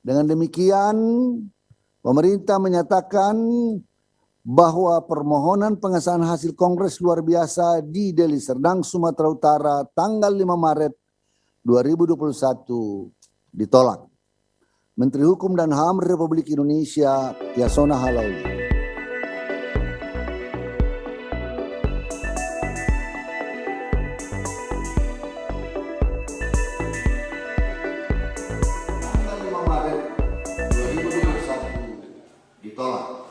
Dengan demikian, pemerintah menyatakan bahwa permohonan pengesahan hasil Kongres luar biasa di Deli Serdang, Sumatera Utara tanggal 5 Maret 2021 ditolak. Menteri Hukum dan HAM Republik Indonesia, Yasona Halauli. Tanggal 5 Maret 2021 ditolak.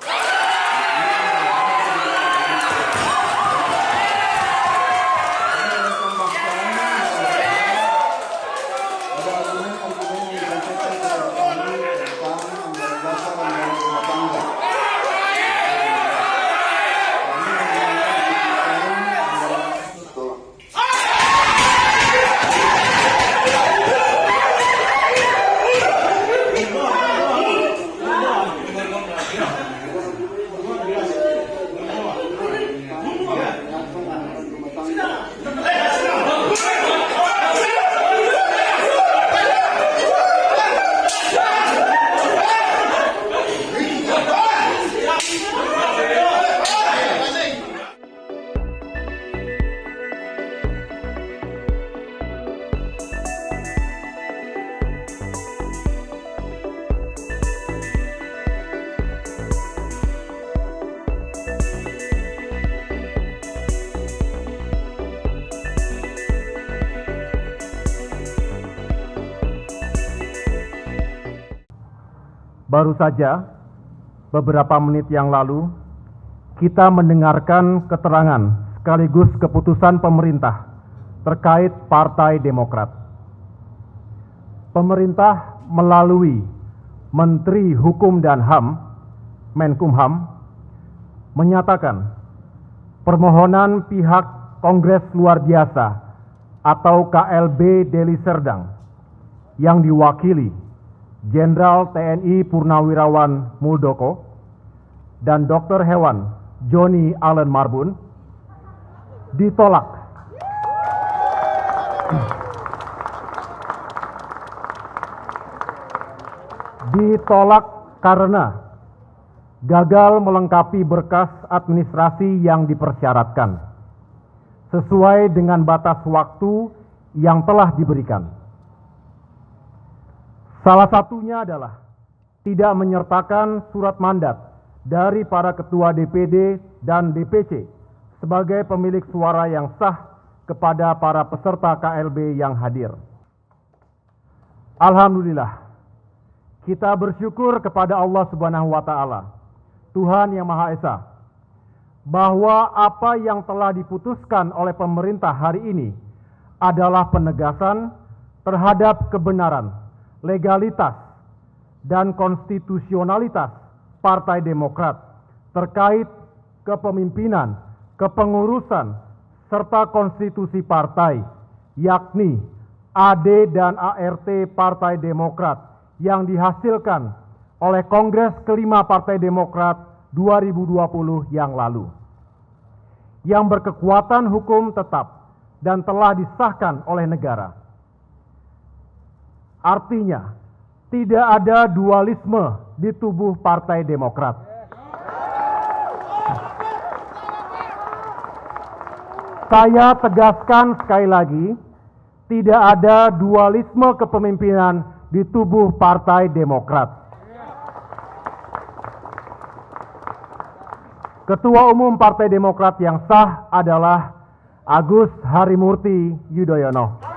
Baru saja, beberapa menit yang lalu, kita mendengarkan keterangan sekaligus keputusan pemerintah terkait Partai Demokrat. Pemerintah melalui Menteri Hukum dan HAM, Menkumham, menyatakan permohonan pihak Kongres Luar Biasa atau KLB Deli Serdang yang diwakili Jenderal TNI Purnawirawan Muldoko dan Dr. Hewan Joni Allen Marbun ditolak. Ditolak karena gagal melengkapi berkas administrasi yang dipersyaratkan sesuai dengan batas waktu yang telah diberikan. Salah satunya adalah tidak menyertakan surat mandat dari para ketua DPD dan DPC sebagai pemilik suara yang sah kepada para peserta KLB yang hadir. Alhamdulillah, kita bersyukur kepada Allah Subhanahu wa Ta'ala, Tuhan yang Maha Esa, bahwa apa yang telah diputuskan oleh pemerintah hari ini adalah penegasan terhadap kebenaran, legalitas, dan konstitusionalitas Partai Demokrat terkait kepemimpinan, kepengurusan, serta konstitusi partai, yakni AD dan ART Partai Demokrat yang dihasilkan oleh Kongres kelima Partai Demokrat 2020 yang lalu, yang berkekuatan hukum tetap dan telah disahkan oleh negara. Artinya, tidak ada dualisme di tubuh Partai Demokrat. Saya tegaskan sekali lagi, tidak ada dualisme kepemimpinan di tubuh Partai Demokrat. Ketua Umum Partai Demokrat yang sah adalah Agus Harimurti Yudhoyono.